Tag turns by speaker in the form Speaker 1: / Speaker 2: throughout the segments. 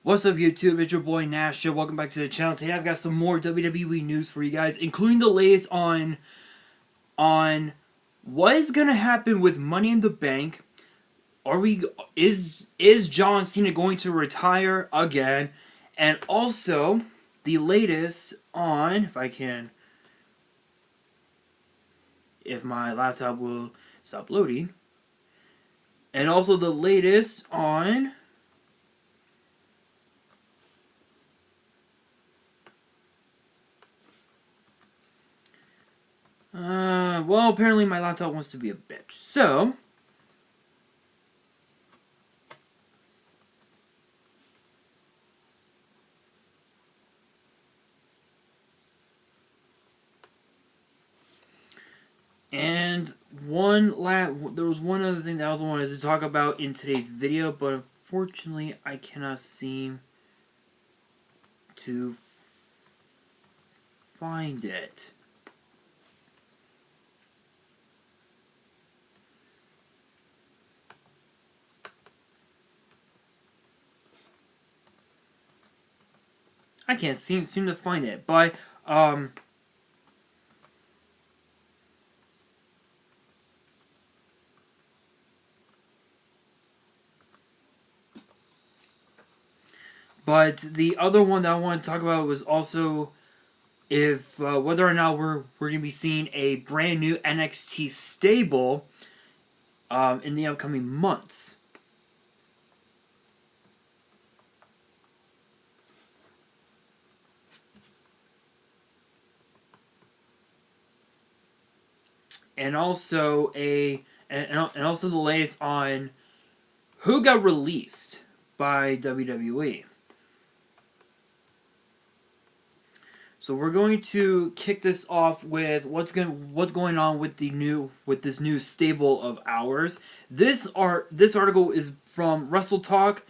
Speaker 1: What's up YouTube, it's your boy Nash here. Welcome back to the channel. Today I've got some more WWE news for you guys, including the latest on what is gonna happen with Money in the Bank. Is John Cena going to retire again? And also the latest on, if my laptop will stop loading. And also the latest on well, apparently my laptop wants to be a bitch. So, and there was one other thing that I also wanted to talk about in today's video, but unfortunately I cannot seem to find it. I can't seem to find it, but the other one that I want to talk about was also if whether or not we're going to be seeing a brand new NXT stable in the upcoming months. And also and also the latest on who got released by WWE. So we're going to kick this off with what's going on with this new stable of ours. This article is from Wrestle Talk.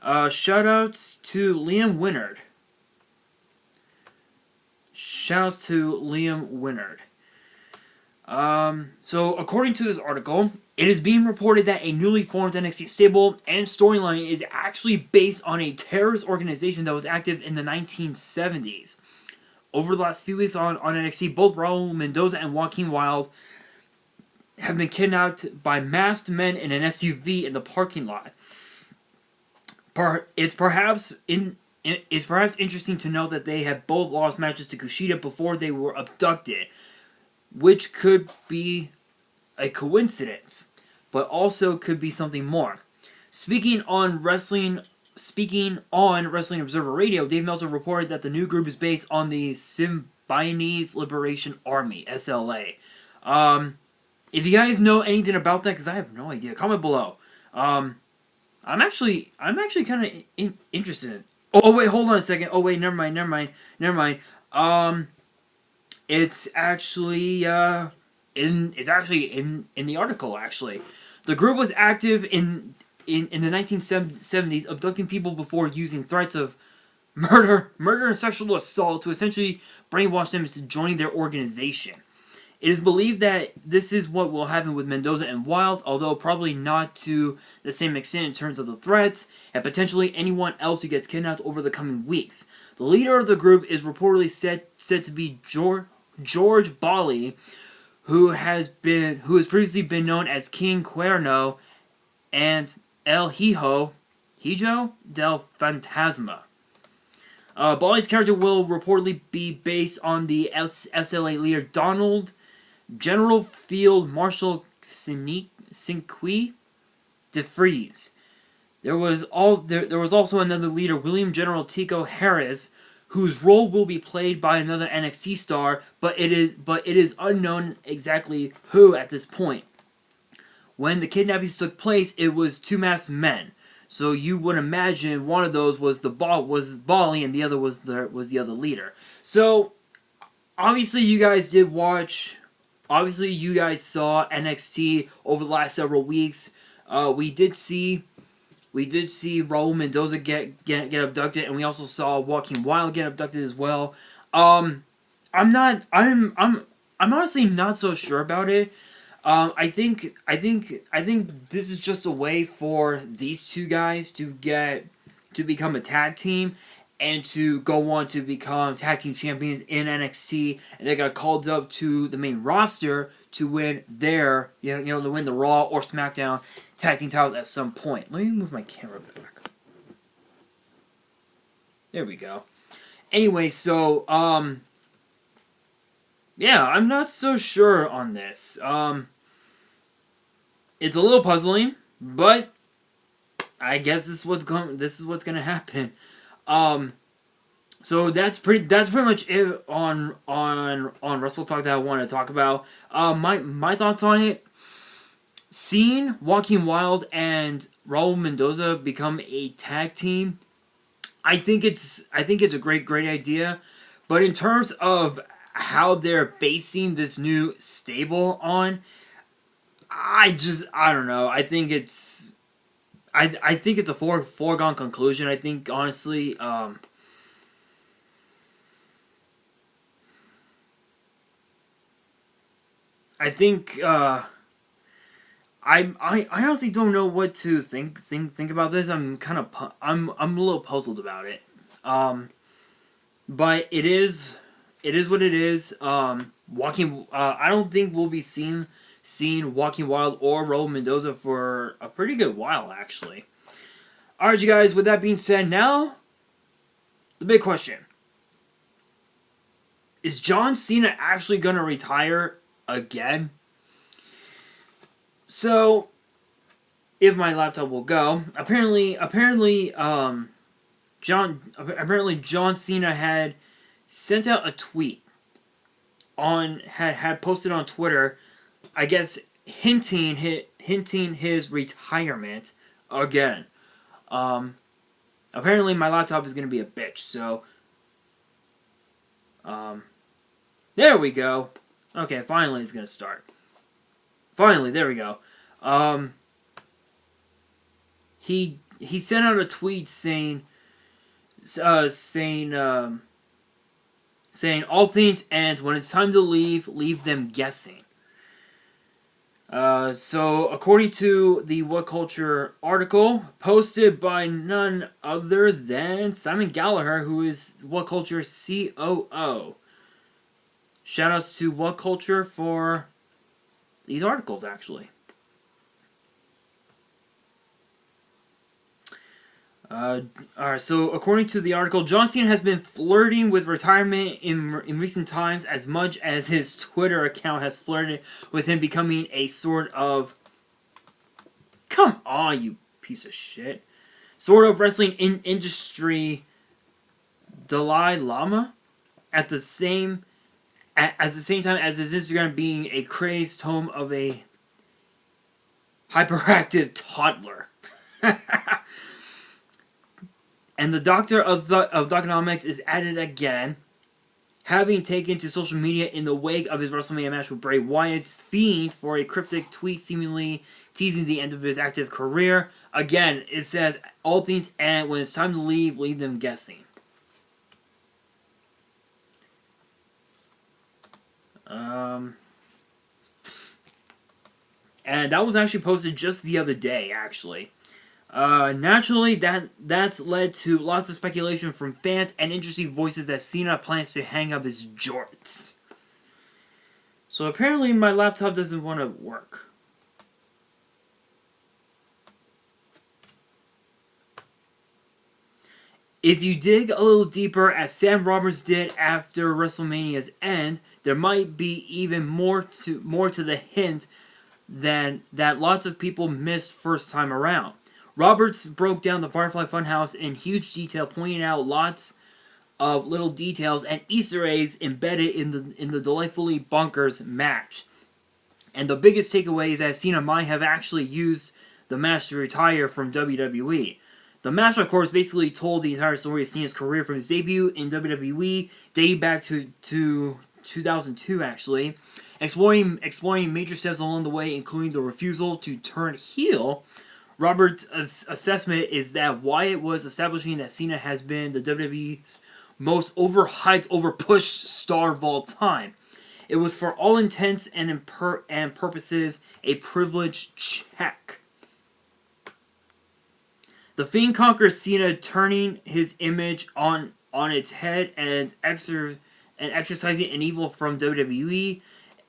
Speaker 1: Shoutouts to Liam Winnard. Shoutouts to Liam Winnard. So according to this article, it is being reported that a newly formed NXT stable and storyline is actually based on a terrorist organization that was active in the 1970s. Over the last few weeks on NXT, both Raul Mendoza and Joaquin Wilde have been kidnapped by masked men in an SUV in the parking lot. It's perhaps interesting to note that they have both lost matches to Kushida before they were abducted, which could be a coincidence, but also could be something more. Speaking on Wrestling Observer Radio, Dave Meltzer reported that the new group is based on the Symbionese Liberation Army, SLA. If you guys know anything about that, because I have no idea, comment below. I'm actually kind of interested in it. Oh wait, hold on a second. Oh wait, never mind. It's actually in the article. Actually, the group was active in the 1970s, abducting people before using threats of murder and sexual assault to essentially brainwash them into joining their organization. It is believed that this is what will happen with Mendoza and Wilde, although probably not to the same extent in terms of the threats, and potentially anyone else who gets kidnapped over the coming weeks. The leader of the group is reportedly said to be George Bali, who has previously been known as King Cuerno and El Hijo del Fantasma. Bali's character will reportedly be based on the SLA leader Donald General Field Marshal Cinqui DeFries. There was also another leader, William General Tico Harris, whose role will be played by another NXT star, but it is unknown exactly who at this point. When the kidnappings took place, it was two masked men. So you would imagine one of those was Bali and the other was the other leader. So obviously you guys did watch. Obviously you guys saw NXT over the last several weeks. We did see Raul Mendoza get abducted, and we also saw Joaquin Wilde get abducted as well. I'm honestly not so sure about it. I think this is just a way for these two guys to get to become a tag team and to go on to become tag team champions in NXT, and they got called up to the main roster to win their, to win the Raw or SmackDown tag team titles at some point. Let me move my camera back. There we go. Anyway, so, yeah, I'm not so sure on this. It's a little puzzling, but I guess this is what's gonna happen. So that's pretty much it on Wrestle Talk that I want to talk about. My thoughts on it. Seeing Joaquin Wilde and Raul Mendoza become a tag team, I think it's a great idea. But in terms of how they're basing this new stable on, I don't know. I think it's a foregone conclusion. I think honestly, I think I honestly don't know what to think about this. I'm a little puzzled about it. But it is what it is. Joaquin, I don't think we'll be seeing Joaquin Wilde or Raul Mendoza for a pretty good while, actually. Alright, you guys, with that being said, now, the big question. Is John Cena actually going to retire again? So, if my laptop will go, apparently, John Cena had sent out a tweet had posted on Twitter, I guess hinting his retirement again. Apparently my laptop is gonna be a bitch, so there we go. Okay, finally it's gonna start. Finally, there we go. He sent out a tweet saying all things end. When it's time to leave them guessing. So, according to the What Culture article, posted by none other than Simon Gallagher, who is What Culture COO. Shoutouts to What Culture for these articles, actually. Alright, so according to the article, John Cena has been flirting with retirement in recent times as much as his Twitter account has flirted with him becoming a sort of... Come on, you piece of shit. Sort of wrestling industry Dalai Lama at the same time as his Instagram being a crazed home of a hyperactive toddler. And the Doctor of Doconomics is at it again, having taken to social media in the wake of his WrestleMania match with Bray Wyatt's Fiend for a cryptic tweet seemingly teasing the end of his active career. Again, it says, all things end. When it's time to leave them guessing. And that was actually posted just the other day, actually. Naturally, that's led to lots of speculation from fans and interesting voices that Cena plans to hang up his jorts. So apparently my laptop doesn't want to work. If you dig a little deeper, as Sam Roberts did after WrestleMania's end, there might be even more to the hint than that lots of people missed first time around. Roberts broke down the Firefly Funhouse in huge detail, pointing out lots of little details and Easter eggs embedded in the delightfully bonkers match. And the biggest takeaway is that Cena might have actually used the match to retire from WWE. The match, of course, basically told the entire story of Cena's career from his debut in WWE, dating back to 2002, actually, exploring major steps along the way, including the refusal to turn heel. Roberts' assessment is that Wyatt was establishing that Cena has been the WWE's most overhyped, overpushed star of all time. It was for all intents and purposes a privilege check. The Fiend conquers Cena, turning his image on its head and exercising an evil from WWE.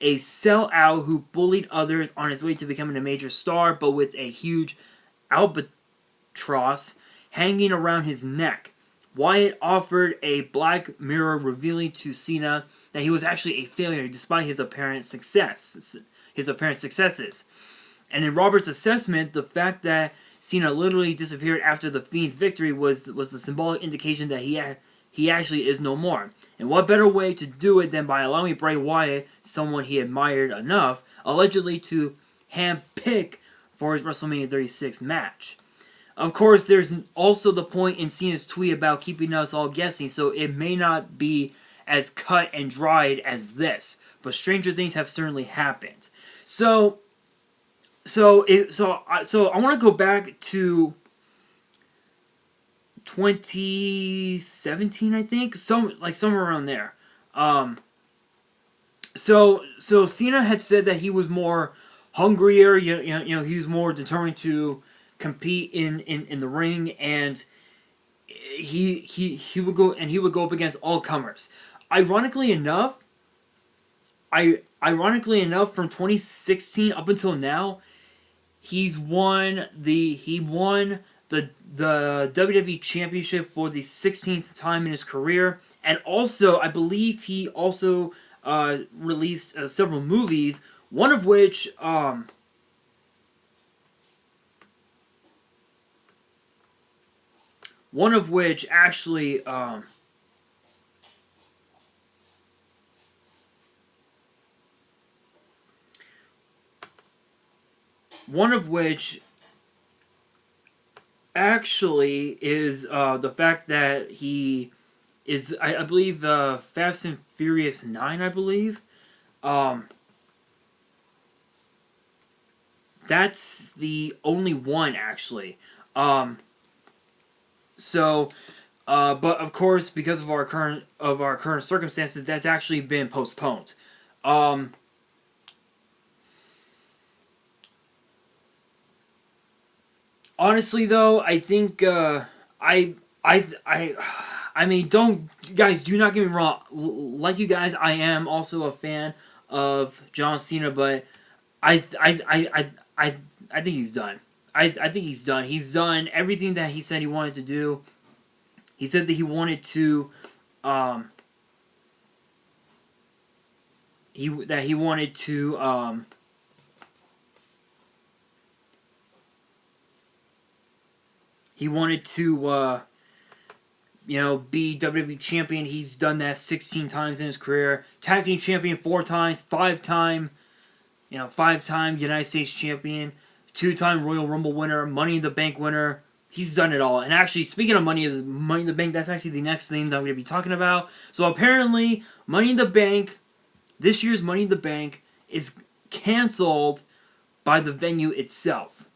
Speaker 1: A sellout who bullied others on his way to becoming a major star, but with a huge albatross hanging around his neck. Wyatt offered a black mirror revealing to Cena that he was actually a failure despite his apparent successes. And in Robert's assessment, the fact that Cena literally disappeared after the Fiend's victory was the symbolic indication that he actually is no more. And what better way to do it than by allowing Bray Wyatt, someone he admired enough, allegedly to handpick for his WrestleMania 36 match. Of course, there's also the point in Cena's tweet about keeping us all guessing, so it may not be as cut and dried as this, but stranger things have certainly happened. So I want to go back to 2017, I think, somewhere around there. So Cena had said that he was more hungrier, he was more determined to compete in the ring, and he would go up against all comers. Ironically enough, from 2016 up until now, he won the WWE Championship for the 16th time in his career, and also I believe he also released several movies, one of which actually is the fact that he is, I believe, Fast and Furious 9, I believe. That's the only one, actually. But of course, because of our current circumstances, that's actually been postponed. Honestly, though, I think I mean, do not get me wrong. Like you guys, I am also a fan of John Cena, but I think he's done. I think he's done. He's done everything that he said he wanted to do. He said that he wanted to he wanted to be WWE champion. He's done that 16 times in his career. Tag team champion 4 times, 5-time United States champion, 2-time Royal Rumble winner, Money in the Bank winner. He's done it all. And actually, speaking of Money in the Bank, that's actually the next thing that I'm going to be talking about. So apparently, Money in the Bank, this year's Money in the Bank, is canceled by the venue itself.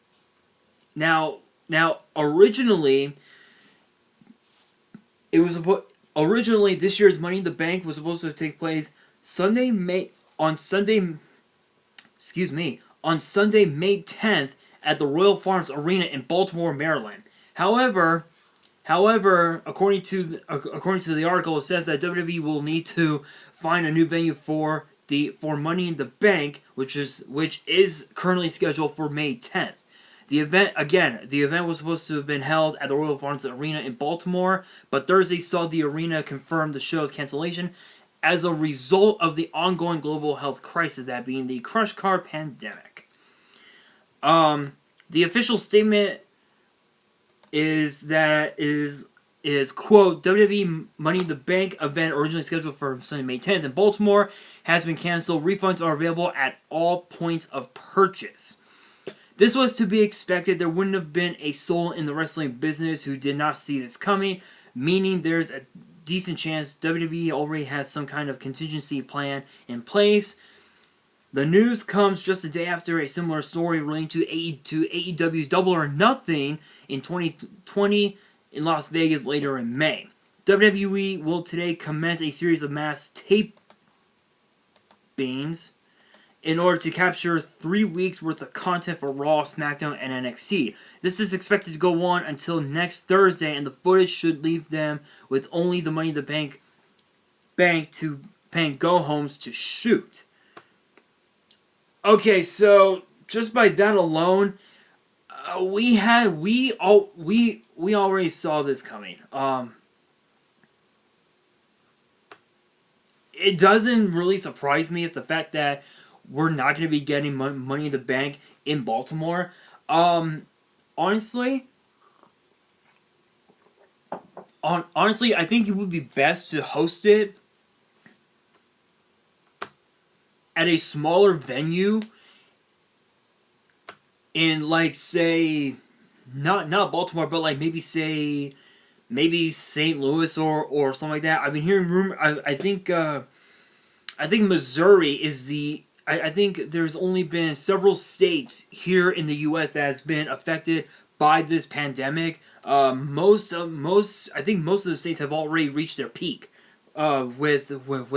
Speaker 1: Now, originally, this year's Money in the Bank was supposed to take place on Sunday, May 10th at the Royal Farms Arena in Baltimore, Maryland. However, according to the article, it says that WWE will need to find a new venue for Money in the Bank, which is currently scheduled for May 10th. The event was supposed to have been held at the Royal Farms Arena in Baltimore, but Thursday saw the arena confirm the show's cancellation as a result of the ongoing global health crisis, that being the crush card pandemic. The official statement is quote, WWE Money in the Bank event originally scheduled for Sunday, May 10th in Baltimore has been canceled. Refunds are available at all points of purchase. This was to be expected. There wouldn't have been a soul in the wrestling business who did not see this coming, meaning there's a decent chance WWE already has some kind of contingency plan in place. The news comes just a day after a similar story relating to AEW's Double or Nothing in 2020 in Las Vegas later in May. WWE will today commence a series of mass tapings in order to capture 3 weeks worth of content for Raw, SmackDown, and NXT. This is expected to go on until next Thursday, and the footage should leave them with only the Money in the Bank to paying go-homes to shoot. Okay, so just by that alone, we already saw this coming. It doesn't really surprise me. It's the fact that we're not going to be getting Money in the Bank in Baltimore. Honestly, I think it would be best to host it at a smaller venue in, like, say, not Baltimore, but like maybe St. Louis or something like that. I've been hearing rumor. I think Missouri is the. I think there's only been several states here in the U.S. that has been affected by this pandemic. Most of the states have already reached their peak with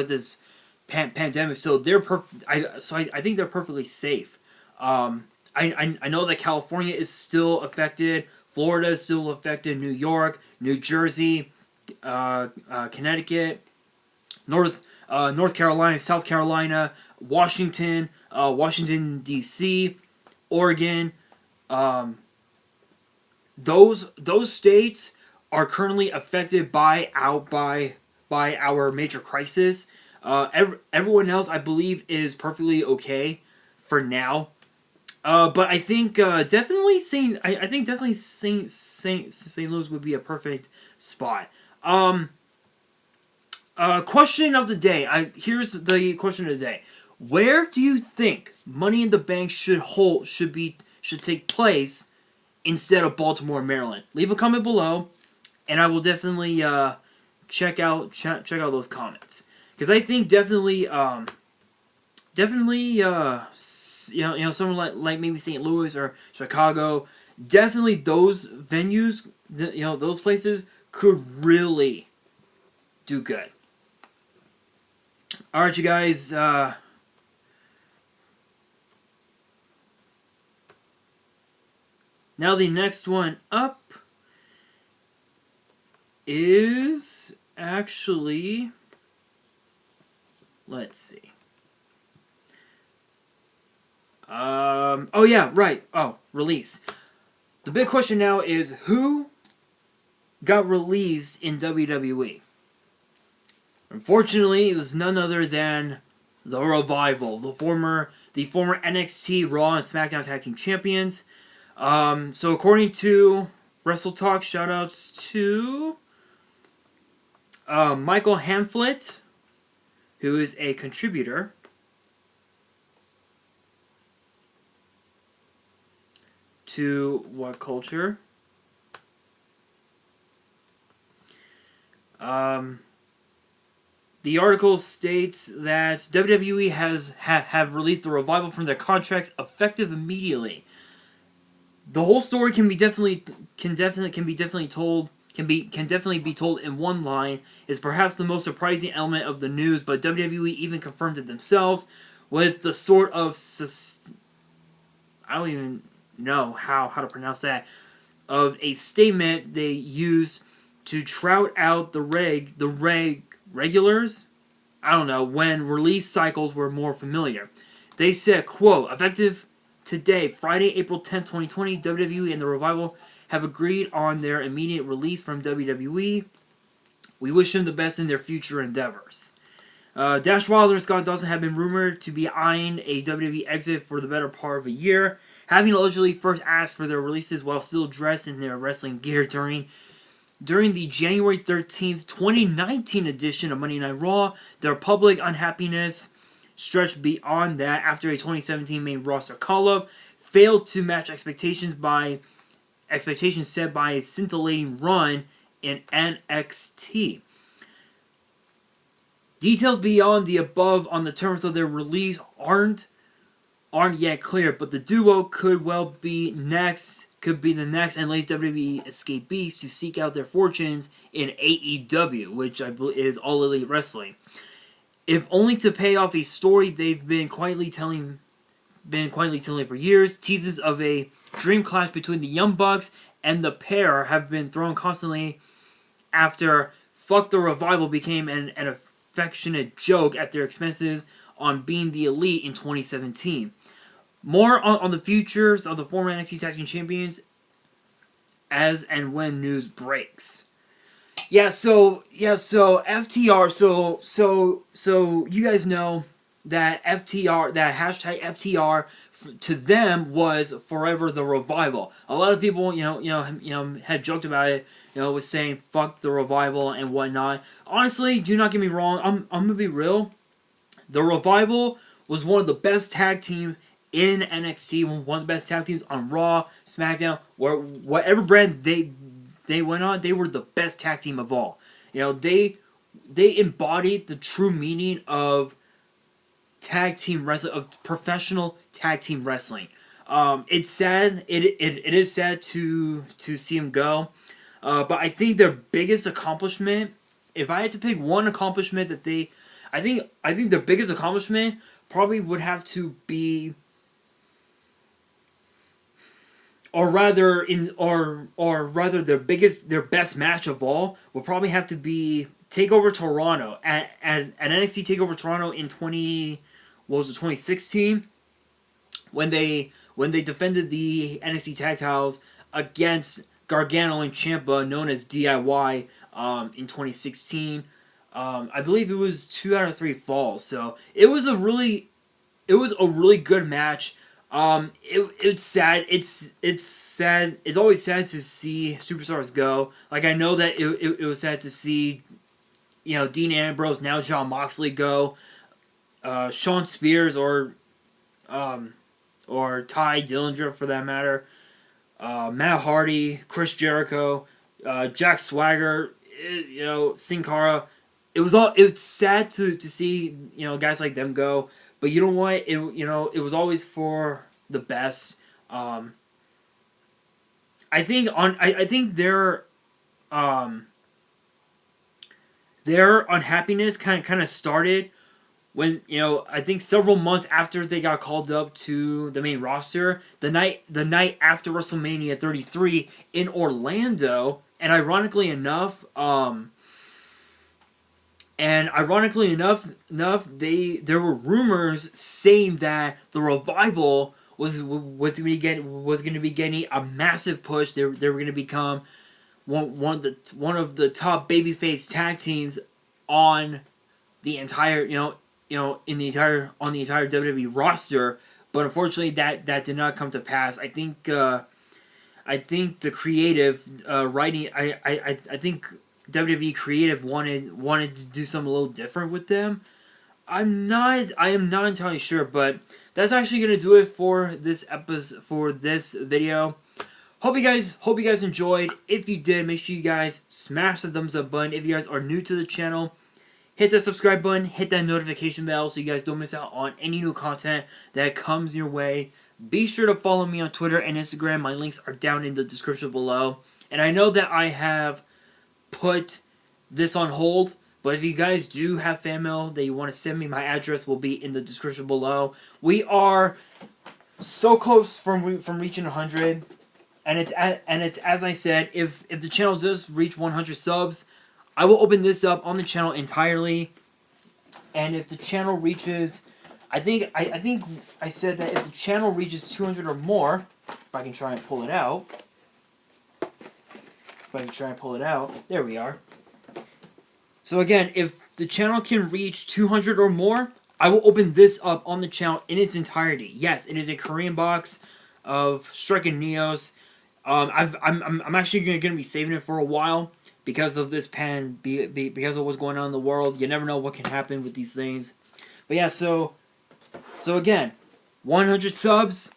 Speaker 1: this pandemic. So I think they're perfectly safe. I know that California is still affected. Florida is still affected. New York, New Jersey, Connecticut, North Carolina, South Carolina, Washington, Washington D.C., Oregon. Those states are currently affected by our major crisis. Everyone else, I believe, is perfectly okay for now. But I think definitely St. Louis would be a perfect spot. Question of the day. Here's the question of the day. Where do you think Money in the Bank should take place instead of Baltimore, Maryland? Leave a comment below, and I will definitely check out those comments, because I think definitely somewhere like maybe St. Louis or Chicago, definitely those venues, those places could really do good. All right, you guys. Now the next one up is actually, let's see. Oh yeah, right. Oh, release. The big question now is who got released in WWE. Unfortunately, it was none other than the Revival, the former NXT, Raw, and SmackDown Tag Team Champions. So according to Wrestle Talk, shoutouts to Michael Hamflett, who is a contributor to What Culture. The article states that WWE have released the Revival from their contracts effective immediately. The whole story can definitely be told in one line. Is perhaps the most surprising element of the news, but WWE even confirmed it themselves with the sort of I don't even know how to pronounce that, of a statement they used to trout out the regulars. I don't know, when release cycles were more familiar. They said, quote, effective today, Friday, April 10th, 2020, WWE and the Revival have agreed on their immediate release from WWE. We wish them the best in their future endeavors. Dash Wilder and Scott Dawson have been rumored to be eyeing a WWE exit for the better part of a year, having allegedly first asked for their releases while still dressed in their wrestling gear during the January 13th, 2019 edition of Monday Night Raw. Their public unhappiness stretched beyond that after a 2017 main roster call-up failed to match expectations set by a scintillating run in NXT. Details beyond the above on the terms of their release aren't yet clear, but the duo could well be the next and latest WWE escapees to seek out their fortunes in AEW, which I believe is All Elite Wrestling. if only to pay off a story they've been quietly telling for years. Teases of a dream clash between the Young Bucks and the pair have been thrown constantly after Fuck the Revival became an affectionate joke at their expenses on Being the Elite in 2017. More on the futures of the former NXT Tag Team Champions as and when news breaks. So FTR, so you guys know that FTR, that hashtag FTR, to them was forever the Revival. A lot of people, had joked about it, was saying fuck the Revival and whatnot. Honestly, do not get me wrong, I'm gonna be real. The Revival was one of the best tag teams in NXT, one of the best tag teams on Raw, SmackDown, whatever brand they went on, they were the best tag team of all. They embodied the true meaning of tag team wrestling, of professional tag team wrestling. It's sad. It is sad to see them go. But I think their biggest accomplishment, if I had to pick one accomplishment that I think their biggest accomplishment probably would have to be, or rather their best match of all will probably have to be TakeOver Toronto at NXT TakeOver Toronto in 2016, when they defended the NXT tag titles against Gargano and Ciampa, known as DIY, in 2016. I believe it was 2 out of 3 falls, so it was a really good match. It's sad. It's sad. It's always sad to see superstars go. Like, I know that it was sad to see, Dean Ambrose, now Jon Moxley, go. Shawn Spears or Ty Dillinger, for that matter. Matt Hardy, Chris Jericho, Jack Swagger, Sin Cara. It's sad to see, guys like them go. But you know what? It was always for the best. I think their unhappiness kind of started when, I think several months after they got called up to the main roster, the night after WrestleMania 33 in Orlando, and ironically enough, there were rumors saying that the Revival was going to be getting a massive push. They were going to become one of the top babyface tag teams on the entire on the entire WWE roster. But unfortunately, that did not come to pass. I think the creative writing. I think WWE creative wanted to do something a little different with them. I am not entirely sure, but that's actually gonna do it for this episode, for this video. Hope you guys enjoyed. If you did, make sure you guys smash the thumbs up button. If you guys are new to the channel, hit that subscribe button, hit that notification bell so you guys don't miss out on any new content that comes your way. Be sure to follow me on Twitter and Instagram. My links are down in the description below. And I know that I have put this on hold, but if you guys do have fan mail that you want to send me, my address will be in the description below. We are so close from reaching 100, and it's as I said, if the channel does reach 100 subs, I will open this up on the channel entirely. And if the channel reaches, I think I said that if the channel reaches 200 or more, if I can try and pull it out. There we are. So again, if the channel can reach 200 or more, I will open this up on the channel in its entirety. Yes, it is a Korean box of striking Neos. I'm actually going to be saving it for a while because of this because of what's going on in the world. You never know what can happen with these things. But yeah, so again, 100 subs,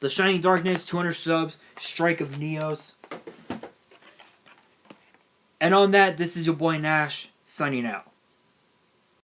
Speaker 1: The Shining Darkness, 200 subs, Strike of Neos. And on that, this is your boy Nash, signing out.